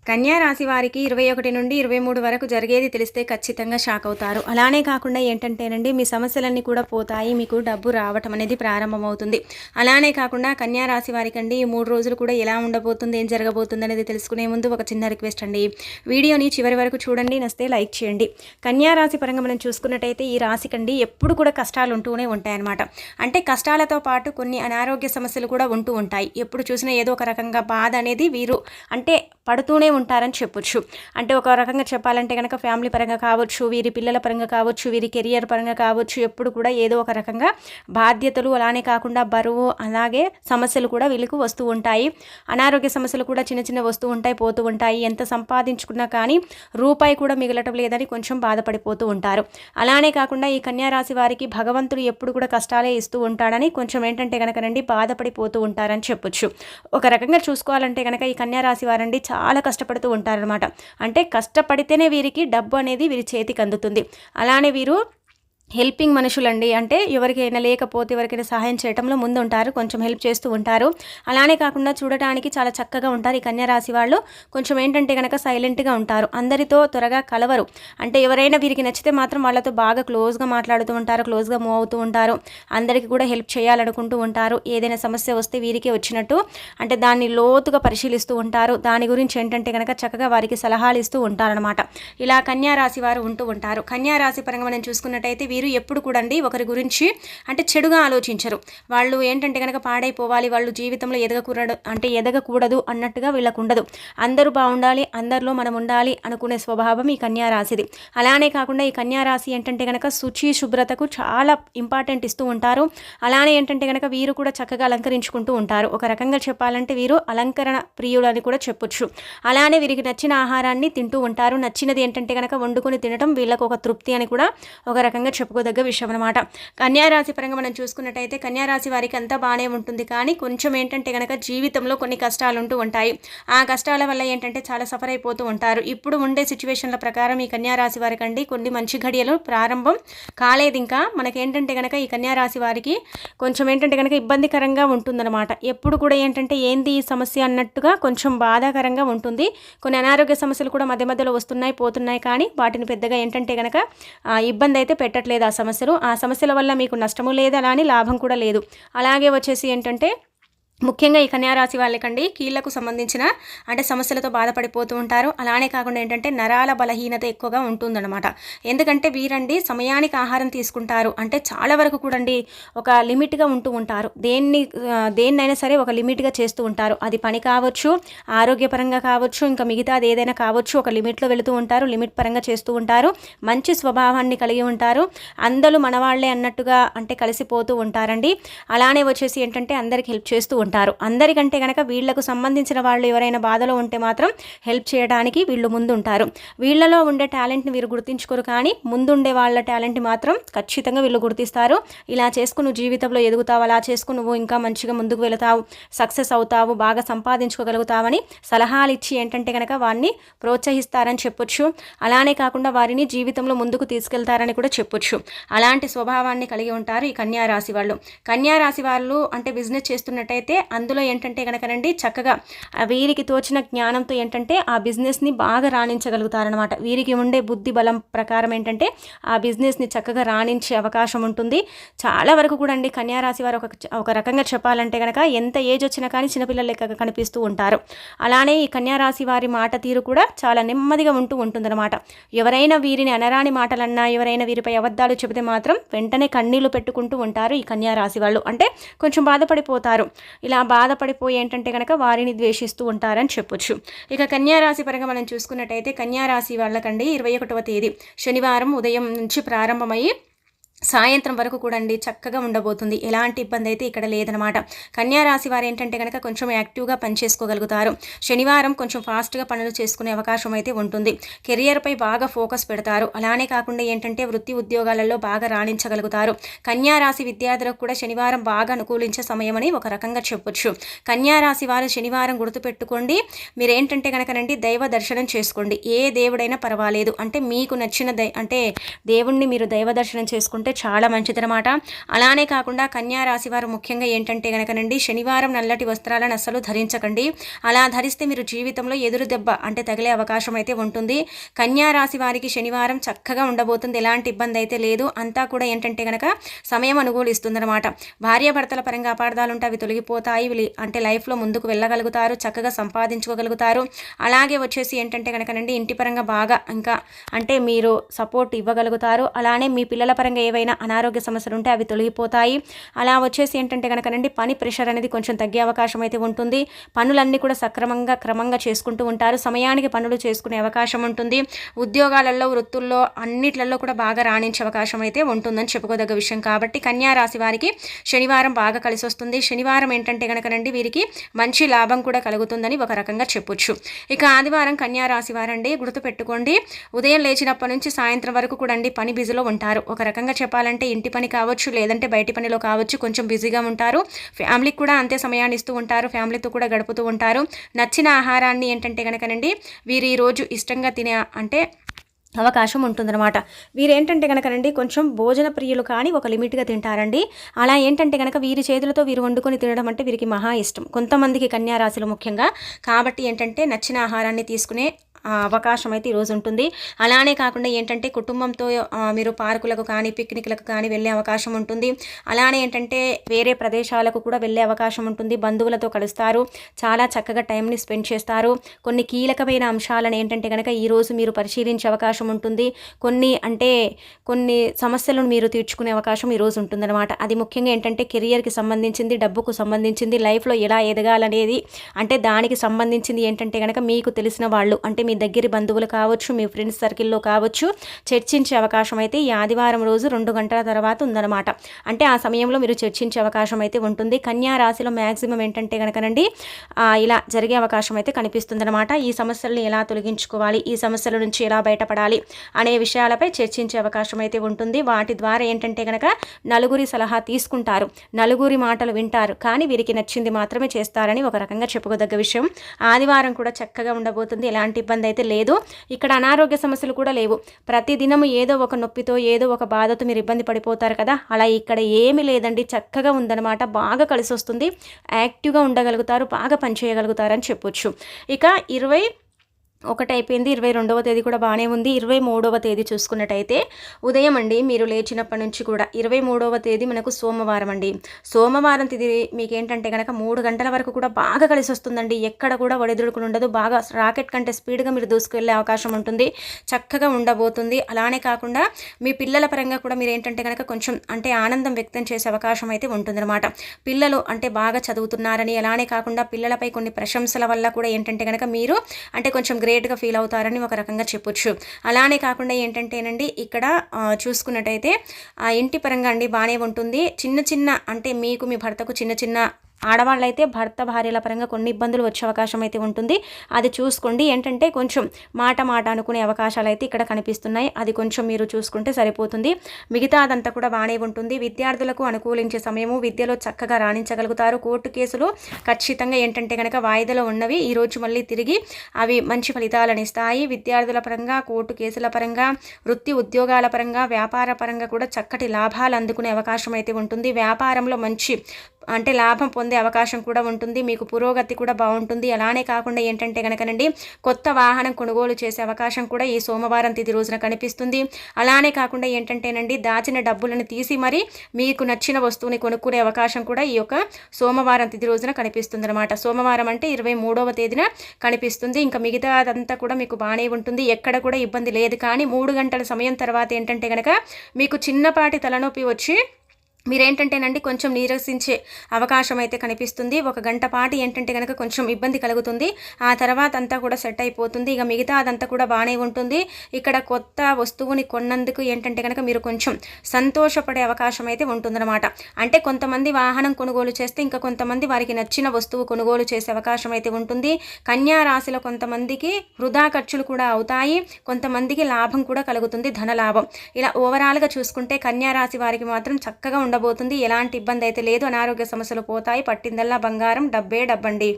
కన్యా రాశి వారికి 21 నుండి 23 వరకు జరిగేది తెలిస్తే ఖచ్చితంగా షాక్ అవుతారు. అలానే కాకుండా ఏంటంటేనండి, మీ సమస్యలన్నీ కూడా పోతాయి. మీకు డబ్బు రావటం అనేది ప్రారంభమవుతుంది. అలానే కాకుండా కన్యా రాశి వారికండి ఈ 3 రోజులు కూడా ఎలా ఉండబోతుంది, ఏం జరగబోతుంది అనేది తెలుసుకునే ముందు ఒక చిన్న రిక్వెస్ట్ అండి. వీడియోని చివరి వరకు చూడండి, నచ్చితే లైక్ చేయండి. కన్యా రాశి పరంగా మనం చూసుకున్నట్టయితే ఈ రాశికండి ఎప్పుడు కూడా కష్టాలు ఉంటూనే ఉంటాయన్నమాట. అంటే కష్టాలతో పాటు కొన్ని అనారోగ్య సమస్యలు కూడా ఉంటూ ఉంటాయి. ఎప్పుడు చూసినా ఏదో ఒక రకంగా బాధ అనేది వీరు అంటే పడుతూనే ఉంటారని చెప్పొచ్చు. అంటే ఒక రకంగా చెప్పాలంటే కనుక ఫ్యామిలీ పరంగా కావచ్చు, వీరి పిల్లల పరంగా కావచ్చు, వీరి కెరియర్ పరంగా కావచ్చు, ఎప్పుడు కూడా ఏదో ఒక రకంగా బాధ్యతలు, అలానే కాకుండా బరువు, అలాగే సమస్యలు కూడా వీళ్ళకు వస్తూ ఉంటాయి. అనారోగ్య సమస్యలు కూడా చిన్న చిన్న వస్తూ ఉంటాయి, పోతూ ఉంటాయి. ఎంత సంపాదించుకున్నా కానీ రూపాయి కూడా మిగలటం లేదని కొంచెం బాధపడిపోతూ ఉంటారు. అలానే కాకుండా ఈ కన్యా రాశి వారికి భగవంతుడు ఎప్పుడు కూడా కష్టాలే ఇస్తూ ఉంటాడని కొంచెం ఏంటంటే కనుక బాధపడిపోతూ ఉంటారని చెప్పొచ్చు. ఒక రకంగా చూసుకోవాలంటే కనుక ఈ కన్యా రాశి వారండి చాలా కష్టపడుతూ ఉంటారనమాట. అంటే కష్టపడితేనే వీరికి డబ్బు అనేది వీరి చేతికి అందుతుంది. అలానే వీరు హెల్పింగ్ మనుషులండి. అంటే ఎవరికైనా లేకపోతే ఎవరికైనా సహాయం చేయడంలో ముందు ఉంటారు, కొంచెం హెల్ప్ చేస్తూ ఉంటారు. అలానే కాకుండా చూడటానికి చాలా చక్కగా ఉంటారు. ఈ కన్యా రాశి వాళ్ళు కొంచెం ఏంటంటే కనుక సైలెంట్గా ఉంటారు, అందరితో త్వరగా కలవరు. అంటే ఎవరైనా వీరికి నచ్చితే మాత్రం వాళ్ళతో బాగా క్లోజ్గా మాట్లాడుతూ ఉంటారు, క్లోజ్గా మూవ్ అవుతూ ఉంటారు. అందరికీ కూడా హెల్ప్ చేయాలనుకుంటూ ఉంటారు. ఏదైనా సమస్య వస్తే వీరికే వచ్చినట్టు అంటే దాన్ని లోతుగా పరిశీలిస్తూ ఉంటారు. దాని గురించి ఏంటంటే కనుక చక్కగా వారికి సలహాలు ఇస్తూ ఉంటారనమాట. ఇలా కన్యా రాశి వారు ఉంటూ ఉంటారు. కన్యా రాశి పరంగా మనం చూసుకున్నట్టయితే వీరు ఎప్పుడు కూడా ఒకరి గురించి అంటే చెడుగా ఆలోచించరు. వాళ్ళు ఏంటంటే కనుక పాడైపోవాలి, వాళ్ళు జీవితంలో ఎదగకూడదు అన్నట్టుగా వీళ్ళకు ఉండదు. అందరూ బాగుండాలి, అందరిలో మనం ఉండాలి అనుకునే స్వభావం ఈ కన్యా రాశిది. అలానే కాకుండా ఈ కన్యా రాశి ఏంటంటే కనుక శుచి శుభ్రతకు చాలా ఇంపార్టెంట్ ఇస్తూ ఉంటారు. అలానే ఏంటంటే కనుక వీరు కూడా చక్కగా అలంకరించుకుంటూ ఉంటారు. ఒక రకంగా చెప్పాలంటే వీరు అలంకరణ ప్రియులు అని కూడా చెప్పొచ్చు. అలానే వీరికి నచ్చిన ఆహారాన్ని తింటూ ఉంటారు. నచ్చినది ఏంటంటే కనుక వండుకొని తినడం వీళ్ళకు ఒక తృప్తి అని కూడా ఒక రకంగా చెప్పుకోదగ్గ విషయం అనమాట. కన్యారాశి పరంగా మనం చూసుకున్నట్టయితే కన్యారాశి వారికి అంతా బాగానే ఉంటుంది. కానీ కొంచెం ఏంటంటే కనుక జీవితంలో కొన్ని కష్టాలు ఉంటూ ఉంటాయి. ఆ కష్టాల వల్ల ఏంటంటే చాలా సఫర్ అయిపోతూ ఉంటారు. ఇప్పుడు ఉండే సిచ్యువేషన్ల ప్రకారం ఈ కన్యారాశి వారికి అండి కొన్ని మంచి ఘడియలు ప్రారంభం కాలేదు. ఇంకా మనకేంటంటే కనుక ఈ కన్యారాశి వారికి కొంచెం ఏంటంటే కనుక ఇబ్బందికరంగా ఉంటుందన్నమాట. ఎప్పుడు కూడా ఏంటంటే ఏంది ఈ సమస్య అన్నట్టుగా కొంచెం బాధాకరంగా ఉంటుంది. కొన్ని అనారోగ్య సమస్యలు కూడా మధ్య మధ్యలో వస్తున్నాయి, పోతున్నాయి. కానీ వాటిని పెద్దగా ఏంటంటే కనుక ఇబ్బంది అయితే పెట్టట్లేదు. ఆ సమస్యల వల్ల మీకు నష్టము లేదు, అలానే లాభం కూడా లేదు. అలాగే వచ్చేసి ఏంటంటే ముఖ్యంగా ఈ కన్యారాశి వాళ్ళకండి కీళ్లకు సంబంధించిన అంటే సమస్యలతో బాధపడిపోతూ ఉంటారు. అలానే కాకుండా ఏంటంటే నరాల బలహీనత ఎక్కువగా ఉంటుందన్నమాట. ఎందుకంటే వీరండి సమయానికి ఆహారం తీసుకుంటారు. అంటే చాలా వరకు కూడా ఒక లిమిట్గా ఉంటూ ఉంటారు. దేన్నైనా సరే ఒక లిమిట్గా చేస్తూ ఉంటారు. అది పని కావచ్చు, ఆరోగ్యపరంగా కావచ్చు, ఇంకా మిగతాది ఏదైనా కావచ్చు. ఒక లిమిట్లో వెళుతూ ఉంటారు, లిమిట్ పరంగా చేస్తూ ఉంటారు. మంచి స్వభావాన్ని కలిగి ఉంటారు. అందరూ మనవాళ్లే అన్నట్టుగా అంటే కలిసిపోతూ ఉంటారండి. అలానే వచ్చేసి ఏంటంటే అందరికి హెల్ప్ చేస్తూ ఉంటారు. అందరికంటే కనుక వీళ్లకు సంబంధించిన వాళ్ళు ఎవరైనా బాధలో ఉంటే మాత్రం హెల్ప్ చేయడానికి వీళ్ళు ముందుంటారు. వీళ్ళలో ఉండే టాలెంట్ని వీరు గుర్తించుకోరు, కానీ ముందుండే వాళ్ళ టాలెంట్ని మాత్రం ఖచ్చితంగా వీళ్ళు గుర్తిస్తారు. ఇలా చేసుకుని నువ్వు జీవితంలో ఎదుగుతావు, అలా చేసుకుని నువ్వు ఇంకా మంచిగా ముందుకు వెళతావు, సక్సెస్ అవుతావు, బాగా సంపాదించుకోగలుగుతావని సలహాలు ఇచ్చి ఏంటంటే కనుక వారిని ప్రోత్సహిస్తారని చెప్పొచ్చు. అలానే కాకుండా వారిని జీవితంలో ముందుకు తీసుకెళ్తారని కూడా చెప్పొచ్చు. అలాంటి స్వభావాన్ని కలిగి ఉంటారు ఈ కన్యా రాశి వాళ్ళు. కన్యా రాశి వాళ్ళు అంటే బిజినెస్ చేస్తున్నట్టయితే అందులో ఏంటంటే కనుకనండి చక్కగా వీరికి తోచిన జ్ఞానంతో ఏంటంటే ఆ బిజినెస్ని బాగా రాణించగలుగుతారనమాట. వీరికి ఉండే బుద్ధి బలం ప్రకారం ఏంటంటే ఆ బిజినెస్ని చక్కగా రాణించే అవకాశం ఉంటుంది. చాలా వరకు కూడా కన్యారాశి వారు ఒక రకంగా చెప్పాలంటే కనుక ఎంత ఏజ్ వచ్చినా కానీ చిన్నపిల్లల లెక్క కనిపిస్తూ ఉంటారు. అలానే ఈ కన్యారాశి వారి మాట తీరు కూడా చాలా నెమ్మదిగా ఉంటుందన్నమాట. ఎవరైనా వీరిని అనరాని మాటలన్నా, ఎవరైనా వీరిపై అబద్ధాలు చెబితే మాత్రం వెంటనే కన్నీళ్లు పెట్టుకుంటూ ఉంటారు ఈ కన్యారాశి వాళ్ళు. అంటే కొంచెం బాధపడిపోతారు. ఇలా బాధపడిపోయి ఏంటంటే కనుక వారిని ద్వేషిస్తూ ఉంటారని చెప్పొచ్చు. ఇక కన్యారాశి పరంగా మనం చూసుకున్నట్టయితే కన్యారాశి వాళ్ళకండి 21వ తేదీ శనివారం ఉదయం నుంచి ప్రారంభమయ్యి సాయంత్రం వరకు కూడా చక్కగా ఉండబోతుంది. ఎలాంటి ఇబ్బంది అయితే ఇక్కడ లేదనమాట. కన్యారాశి వారు ఏంటంటే కనుక కొంచెం యాక్టివ్గా పనిచేసుకోగలుగుతారు. శనివారం కొంచెం ఫాస్ట్గా పనులు చేసుకునే అవకాశం అయితే ఉంటుంది. కెరియర్పై బాగా ఫోకస్ పెడతారు. అలానే కాకుండా ఏంటంటే వృత్తి ఉద్యోగాలలో బాగా రాణించగలుగుతారు. కన్యారాశి విద్యార్థులకు కూడా శనివారం బాగా అనుకూలించే సమయమని ఒక రకంగా చెప్పొచ్చు. కన్యారాశి వారు శనివారం గుర్తుపెట్టుకోండి, మీరేంటంటే కనుక దైవ దర్శనం చేసుకోండి. ఏ దేవుడైనా పర్వాలేదు. అంటే మీకు నచ్చిన అంటే దేవుణ్ణి మీరు దైవ దర్శనం చేసుకుంటే తీసుకుంటే చాలా మంచిదనమాట. అలానే కాకుండా కన్యా రాశి వారు ముఖ్యంగా ఏంటంటే కనుకనండి, శనివారం నల్లటి వస్త్రాలను అస్సలు ధరించకండి. అలా ధరిస్తే మీరు జీవితంలో ఎదురు దెబ్బ అంటే తగిలే అవకాశం అయితే ఉంటుంది. కన్యా రాశి వారికి శనివారం చక్కగా ఉండబోతుంది, ఎలాంటి ఇబ్బంది అయితే లేదు. అంతా కూడా ఏంటంటే కనుక సమయం అనుకూలిస్తుందనమాట. భార్యాభర్తల పరంగా అపార్థాలు ఉంటే అవి తొలగిపోతాయి. అంటే లైఫ్లో ముందుకు వెళ్ళగలుగుతారు, చక్కగా సంపాదించుకోగలుగుతారు. అలాగే వచ్చేసి ఏంటంటే కనుకనండి, ఇంటి పరంగా బాగా ఇంకా అంటే మీరు సపోర్ట్ ఇవ్వగలుగుతారు. అలానే మీ పిల్లల పరంగా ఏవైనా అనారోగ్య సమస్యలు ఉంటే అవి తొలగిపోతాయి. అలా వచ్చేసి ఏంటంటే కనుకనండి, పని ప్రెషర్ అనేది కొంచెం తగ్గే అవకాశం అయితే ఉంటుంది. పనులన్నీ కూడా సక్రమంగా క్రమంగా చేసుకుంటూ ఉంటారు. సమయానికి పనులు చేసుకునే అవకాశం ఉంటుంది. ఉద్యోగాలలో వృత్తుల్లో అన్నిట్లలో కూడా బాగా రాణించే అవకాశం అయితే ఉంటుందని చెప్పుకోదగ్గ విషయం. కాబట్టి కన్యా రాశి వారికి శనివారం బాగా కలిసి వస్తుంది. శనివారం ఏంటంటే కనుకనండి, వీరికి మంచి లాభం కూడా కలుగుతుందని ఒక రకంగా చెప్పొచ్చు. ఇక ఆదివారం కన్యా రాశి వారండి, గుర్తుపెట్టుకోండి, ఉదయం లేచినప్పటి నుంచి సాయంత్రం వరకు కూడా అండి పని బిజీలో ఉంటారు. ఒక రకంగా చెప్పాలంటే ఇంటి పని కావచ్చు, లేదంటే బయటి పనిలో కావచ్చు, కొంచెం బిజీగా ఉంటారు. ఫ్యామిలీకి కూడా అంతే సమయాన్ని ఇస్తూ ఉంటారు, ఫ్యామిలీతో కూడా గడుపుతూ ఉంటారు. నచ్చిన ఆహారాన్ని ఏంటంటే కనుకనండి వీరు ఈరోజు ఇష్టంగా తినే అంటే అవకాశం ఉంటుందన్నమాట. వీరేంటంటే కనుకనండి కొంచెం భోజన ప్రియులు కానీ ఒక లిమిట్గా తింటారండి. అలా ఏంటంటే కనుక వీరి చేతులతో వీరు వండుకొని తినడం అంటే వీరికి మహా ఇష్టం, కొంతమందికి కన్యా రాశిలో ముఖ్యంగా. కాబట్టి ఏంటంటే నచ్చిన ఆహారాన్ని తీసుకునే అవకాశం అయితే ఈరోజు ఉంటుంది. అలానే కాకుండా ఏంటంటే కుటుంబంతో మీరు పార్కులకు కానీ పిక్నిక్లకు కానీ వెళ్ళే అవకాశం ఉంటుంది. అలానే ఏంటంటే వేరే ప్రదేశాలకు కూడా వెళ్ళే అవకాశం ఉంటుంది. బంధువులతో కలుస్తారు, చాలా చక్కగా టైంని స్పెండ్ చేస్తారు. కొన్ని కీలకమైన అంశాలను ఏంటంటే కనుక ఈరోజు మీరు పరిశీలించే అవకాశం ఉంటుంది. కొన్ని సమస్యలను మీరు తీర్చుకునే అవకాశం ఈరోజు ఉంటుందన్నమాట. అది ముఖ్యంగా ఏంటంటే కెరియర్కి సంబంధించింది, డబ్బుకు సంబంధించింది, లైఫ్లో ఎలా ఎదగాలనేది అంటే దానికి సంబంధించింది ఏంటంటే కనుక మీకు తెలిసిన వాళ్ళు అంటే మీ దగ్గర బంధువులు కావచ్చు, మీ ఫ్రెండ్స్ సర్కిల్లో కావచ్చు, చర్చించే అవకాశం అయితే ఈ ఆదివారం రోజు 2 గంటల తర్వాత ఉందన్నమాట. అంటే ఆ సమయంలో మీరు చర్చించే అవకాశం అయితే ఉంటుంది. కన్యా రాశిలో మ్యాక్సిమం ఏంటంటే కనుకనండి ఇలా జరిగే అవకాశం అయితే కనిపిస్తుందన్నమాట. ఈ సమస్యలను ఎలా తొలగించుకోవాలి, ఈ సమస్యల నుంచి ఎలా బయటపడాలి అనే విషయాలపై చర్చించే అవకాశం అయితే ఉంటుంది. వాటి ద్వారా ఏంటంటే కనుక నలుగురి సలహా తీసుకుంటారు, నలుగురి మాటలు వింటారు, కానీ వీరికి నచ్చింది మాత్రమే చేస్తారని ఒక రకంగా చెప్పుకోదగ్గ విషయం. ఆదివారం కూడా చక్కగా ఉండబోతుంది, ఎలాంటి ఇబ్బంది అయితే లేదు. ఇక్కడ అనారోగ్య సమస్యలు కూడా లేవు. ప్రతిదినము ఏదో ఒక నొప్పితో ఏదో ఒక బాధతో మీరు ఇబ్బంది పడిపోతారు కదా, అలా ఇక్కడ ఏమీ లేదండి, చక్కగా ఉందన్నమాట. బాగా కలిసి వస్తుంది, యాక్టివ్గా ఉండగలుగుతారు, బాగా పనిచేయగలుగుతారని చెప్పొచ్చు. ఇక 21 అయిపోయింది, 22వ తేదీ కూడా బాగానే ఉంది. 23వ తేదీ చూసుకున్నట్టయితే ఉదయం అండి మీరు లేచినప్పటి నుంచి కూడా 23వ తేదీ మనకు సోమవారం అండి. సోమవారం తేదీ మీకు ఏంటంటే కనుక 3 గంటల వరకు కూడా బాగా కలిసి వస్తుందండి. ఎక్కడ కూడా ఒడిదుడుకులు ఉండదు, బాగా రాకెట్ కంటే స్పీడ్గా మీరు దూసుకెళ్లే అవకాశం ఉంటుంది, చక్కగా ఉండబోతుంది. అలానే కాకుండా మీ పిల్లల పరంగా కూడా మీరు ఏంటంటే కనుక కొంచెం అంటే ఆనందం వ్యక్తం చేసే అవకాశం అయితే ఉంటుందన్నమాట. పిల్లలు అంటే బాగా చదువుతున్నారని, అలానే కాకుండా పిల్లలపై కొన్ని ప్రశంసల వల్ల కూడా ఏంటంటే కనుక మీరు అంటే కొంచెం గ్రేట్గా ఫీల్ అవుతారని ఒక రకంగా చెప్పొచ్చు. అలానే కాకుండా ఏంటంటేనండి ఇక్కడ చూసుకున్నట్టయితే ఇంటి పరంగా అండి బాగానే ఉంటుంది. చిన్న చిన్న అంటే మీకు మీ భర్తకు చిన్న చిన్న ఆడవాళ్ళైతే భర్త భార్యల పరంగా కొన్ని ఇబ్బందులు వచ్చే అవకాశం అయితే ఉంటుంది. అది చూసుకోండి. ఏంటంటే కొంచెం మాట అనుకునే అవకాశాలు అయితే ఇక్కడ కనిపిస్తున్నాయి, అది కొంచెం మీరు చూసుకుంటే సరిపోతుంది. మిగతా అదంతా కూడా బాగానే ఉంటుంది. విద్యార్థులకు అనుకూలించే సమయము, విద్యలో చక్కగా రాణించగలుగుతారు. కోర్టు కేసులు ఖచ్చితంగా ఏంటంటే కనుక వాయిదాలో ఉన్నవి ఈరోజు మళ్ళీ తిరిగి అవి మంచి ఫలితాలను ఇస్తాయి. విద్యార్థుల పరంగా, కోర్టు కేసుల పరంగా, వృత్తి ఉద్యోగాల పరంగా, వ్యాపార పరంగా కూడా చక్కటి లాభాలు అందుకునే అవకాశం అయితే ఉంటుంది. వ్యాపారంలో మంచి అంటే లాభం పొందే అవకాశం కూడా ఉంటుంది. మీకు పురోగతి కూడా బాగుంటుంది. అలానే కాకుండా ఏంటంటే కనుకనండి కొత్త వాహనం కొనుగోలు చేసే అవకాశం కూడా ఈ సోమవారం తిథి రోజున కనిపిస్తుంది. అలానే కాకుండా ఏంటంటేనండి దాచిన డబ్బులను తీసి మరి మీకు నచ్చిన వస్తువుని కొనుక్కునే అవకాశం కూడా ఈ యొక్క సోమవారం తిథి రోజున కనిపిస్తుంది అనమాట. సోమవారం అంటే 23వ తేదీన కనిపిస్తుంది. ఇంకా మిగతా అదంతా కూడా మీకు బాగానే ఉంటుంది, ఎక్కడ కూడా ఇబ్బంది లేదు. కానీ 3 గంటల సమయం తర్వాత ఏంటంటే కనుక మీకు చిన్నపాటి తలనొప్పి వచ్చి మీరేంటంటేనండి కొంచెం నీరసించే అవకాశం అయితే కనిపిస్తుంది. 1 గంట పాటు ఏంటంటే కనుక కొంచెం ఇబ్బంది కలుగుతుంది. ఆ తర్వాత అంతా కూడా సెట్ అయిపోతుంది. ఇక మిగతా అదంతా కూడా బాగానే ఉంటుంది. ఇక్కడ కొత్త వస్తువుని కొన్నందుకు ఏంటంటే కనుక మీరు కొంచెం సంతోషపడే అవకాశం అయితే ఉంటుందన్నమాట. అంటే కొంతమంది వాహనం కొనుగోలు చేస్తే ఇంకా కొంతమంది వారికి నచ్చిన వస్తువు కొనుగోలు చేసే అవకాశం అయితే ఉంటుంది. కన్యా రాశిలో కొంతమందికి వృధా ఖర్చులు కూడా అవుతాయి, కొంతమందికి లాభం కూడా కలుగుతుంది, ధన లాభం. ఇలా ఓవరాల్గా చూసుకుంటే కన్యా రాశి వారికి మాత్రం చక్కగా ఉండబోతుంది, ఎలాంటి ఇబ్బంది అయితే లేదు. అనారోగ్య సమస్యలు పోతాయి, పట్టిందల్లా బంగారం, డబ్బే డబ్బండి.